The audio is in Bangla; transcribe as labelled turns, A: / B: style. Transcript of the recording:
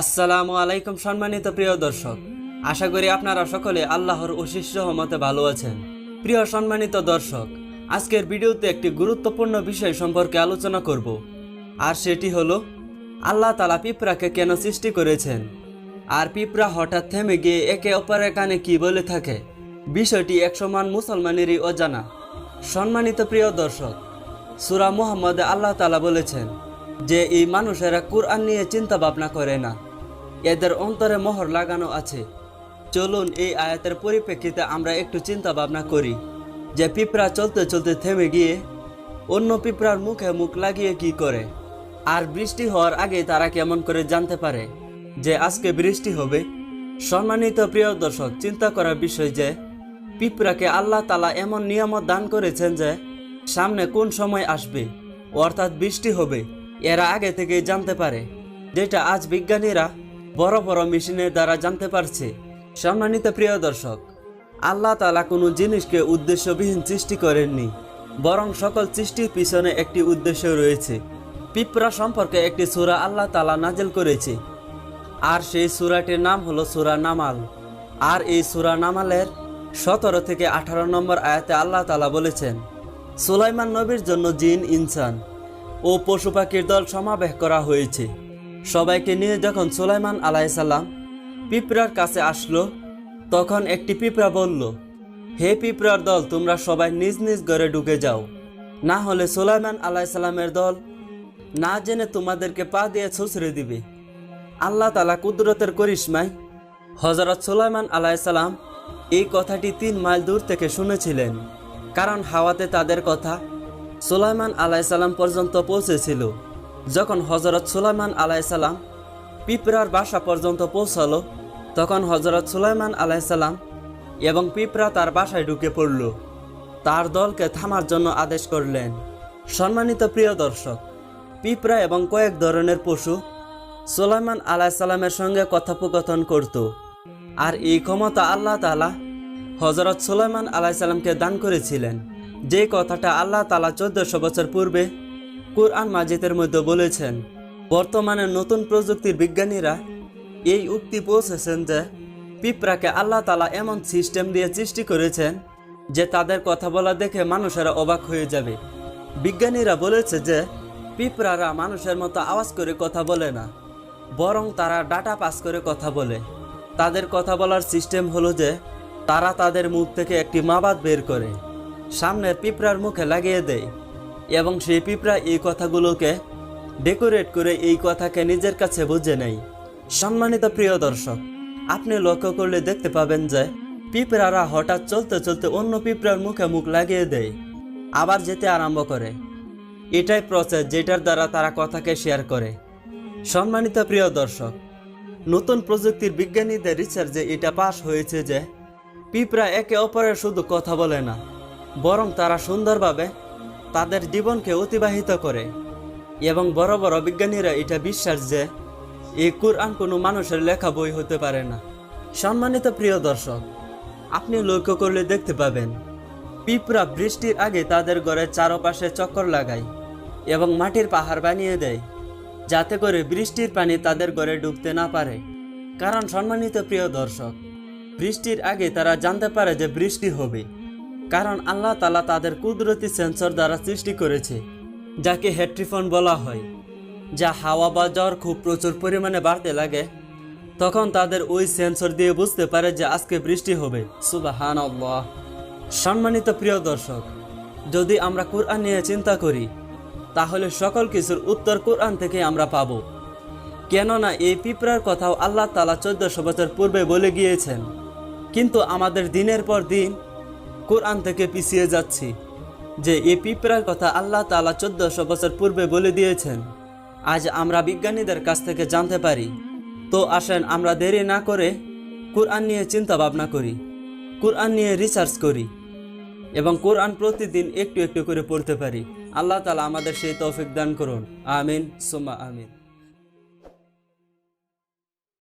A: আসসালামু আলাইকুম সম্মানিত প্রিয় দর্শক, আশা করি আপনারা সকলে আল্লাহর অশেষ রহমতে ভালো আছেন। প্রিয় সম্মানিত দর্শক, আজকের ভিডিওতে একটি গুরুত্বপূর্ণ বিষয় সম্পর্কে আলোচনা করব, আর সেটি হলো আল্লাহ তাআলা পিঁপড়াকে কেন সৃষ্টি করেছেন, আর পিঁপড়া হঠাৎ থেমে গিয়ে একে অপরের কানে কি বলে থাকে। বিষয়টি একসময় মুসলমানেরই অজানা। সম্মানিত প্রিয় দর্শক, সূরা মুহাম্মদে আল্লাহ তাআলা বলেছেন যে এই মানুষেরা কুরআন নিয়ে চিন্তা ভাবনা করে না, এদের অন্তরে মোহর লাগানো আছে। চলুন এই আয়াতের পরিপ্রেক্ষিতে আমরা একটু চিন্তা ভাবনা করি যে পিঁপড়া চলতে চলতে থেমে গিয়ে অন্য পিঁপড়ার মুখে মুখ লাগিয়ে কি করে, আর বৃষ্টি হওয়ার আগে তারা কেমন করে জানতে পারে যে আজকে বৃষ্টি হবে। সম্মানিত প্রিয় দর্শক, চিন্তা করার বিষয় যে পিঁপড়াকে আল্লাহ তাআলা এমন নিয়ামত দান করেছেন যে সামনে কোন সময় আসবে, অর্থাৎ বৃষ্টি হবে, এরা আগে থেকেই জানতে পারে, যেটা আজ বিজ্ঞানীরা বড় বড় মেশিনের দ্বারা জানতে পারছে। সম্মানিত প্রিয় দর্শক, আল্লাহ তাআলা কোনো জিনিসকে উদ্দেশ্যবিহীন সৃষ্টি করেননি, বরং সকল সৃষ্টির পিছনে একটি উদ্দেশ্য রয়েছে। পিঁপড়া সম্পর্কে একটি সূরা আল্লাহ তাআলা নাজিল করেছে, আর সেই সূরাটির নাম হলো সূরা নামাল। আর এই সূরা নামালের 17 থেকে 18 নম্বর আয়াতে আল্লাহ তাআলা বলেছেন, সুলাইমান নবীর জন্য জিন, ইনসান ও পশু পাখির দল সমাবেশ করা হয়েছে। সবাইকে নিয়ে যখন সুলাইমান আলাইহিসসালাম পিঁপড়ার কাছে আসলো, তখন একটি পিঁপড়া বলল, হে পিঁপড়ার দল, তোমরা সবাই নিজ নিজ ঘরে ঢুকে যাও, না হলে সুলাইমান আলাইহিসসালামের দল না জেনে তোমাদেরকে পা দিয়ে ছুঁচড়ে দিবে। আল্লাহ তাআলা কুদরতের করিশ্মায় হযরত সুলাইমান আলাইহিসসালাম এই কথাটি 3 মাইল দূর থেকে শুনেছিলেন, কারণ হাওয়াতে তাদের কথা সুলাইমান আলাইহিসসালাম পর্যন্ত পৌঁছেছিল। যখন হযরত সুলাইমান আলাইহিসসালাম পিঁপড়ার বাসা পর্যন্ত পৌঁছালো, তখন হযরত সুলাইমান আলাইহিসসালাম এবং পিঁপড়া তার বাসায় ঢুকে পড়ল, তার দলকে থামার জন্য আদেশ করলেন। সম্মানিত প্রিয় দর্শক, পিঁপড়া এবং কয়েক ধরনের পশু সুলাইমান আলাইহিসসালামের সঙ্গে কথোপকথন করত, আর এই ক্ষমতা আল্লাহ তাআলা হযরত সুলাইমান আলাইহিসসালামকে দান করেছিলেন, যে কথাটা আল্লাহ তাআলা 1400 বছর পূর্বে কুরআন মাজিদের মধ্যে বলেছেন। বর্তমানে নতুন প্রযুক্তির বিজ্ঞানীরা এই উক্তি পৌঁছেছেন যে পিঁপড়াকে আল্লাহ তাআলা এমন সিস্টেম দিয়ে সৃষ্টি করেছেন যে তাদের কথা বলা দেখে মানুষেরা অবাক হয়ে যাবে। বিজ্ঞানীরা বলেছে যে পিঁপড়ারা মানুষের মতো আওয়াজ করে কথা বলে না, বরং তারা ডাটা পাস করে কথা বলে। তাদের কথা বলার সিস্টেম হলো যে তারা তাদের মুখ থেকে একটি মাবাদ বের করে সামনের পিঁপড়ার মুখে লাগিয়ে দেয়, এবং সেই পিঁপড়া এই কথাগুলোকে ডেকোরেট করে এই কথাকে নিজের কাছে বুঝে নেয়। সম্মানিত প্রিয় দর্শক, আপনি লক্ষ্য করলে দেখতে পাবেন যে পিঁপড়ারা হঠাৎ চলতে চলতে অন্য পিঁপড়ার মুখে মুখ লাগিয়ে দেয়, আবার যেতে আরম্ভ করে। এটাই প্রসেস যেটার দ্বারা তারা কথাকে শেয়ার করে। সম্মানিত প্রিয় দর্শক, নতুন প্রযুক্তির বিজ্ঞানীদের রিসার্চে এটা পাস হয়েছে যে পিঁপড়া একে অপরের শুধু কথা বলে না, বরং তারা সুন্দরভাবে তাদের জীবনকে অতিবাহিত করে। এবং বড় বড় বিজ্ঞানীরা এটা বিশ্বাস যে এই কুরআন কোনো মানুষের লেখা বই হতে পারে না। সম্মানিত প্রিয় দর্শক, আপনি লক্ষ্য করলে দেখতে পাবেন পিঁপড়া বৃষ্টির আগে তাদের ঘরের চারপাশে চক্কর লাগায় এবং মাটির পাহাড় বানিয়ে দেয়, যাতে করে বৃষ্টির পানি তাদের ঘরে ঢুকতে না পারে। কারণ সম্মানিত প্রিয় দর্শক, বৃষ্টির আগে তারা জানতে পারে যে বৃষ্টি হবে, কারণ আল্লাহ তাআলা তাদের কুদরতি সেন্সর দ্বারা সৃষ্টি করেছে, যাকে হেড্রিফোন বলা হয়, যা হাওয়া বা জ্বর খুব প্রচুর পরিমাণে বাড়তে লাগে, তখন তাদের ওই সেন্সর দিয়ে বুঝতে পারে যে আজকে বৃষ্টি হবে। সুবহানাল্লাহ। সম্মানিত প্রিয় দর্শক, যদি আমরা কুরআন নিয়ে চিন্তা করি, তাহলে সকল কিছুর উত্তর কুরআন থেকে আমরা পাব। কেননা এই পিঁপড়ার কথাও আল্লাহ তাআলা 1400 বছর পূর্বে বলে গিয়েছেন, কিন্তু আমাদের দিনের পর দিন কুরআন থেকে পিছিয়ে যাচ্ছি। যে এই পিঁপড়ার কথা আল্লাহ তাআলা 1400 বছর পূর্বে বলে দিয়েছেন, আজ আমরা বিজ্ঞানীদের কাছ থেকে জানতে পারি। তো আসেন আমরা দেরি না করে কুরআন নিয়ে চিন্তা ভাবনা করি, কুরআন নিয়ে রিসার্চ করি, এবং কুরআন প্রতিদিন একটু একটু করে পড়তে পারি। আল্লাহ তাআলা আমাদের সেই তৌফিক দান করুন। আমিন সুম্মা আমিন।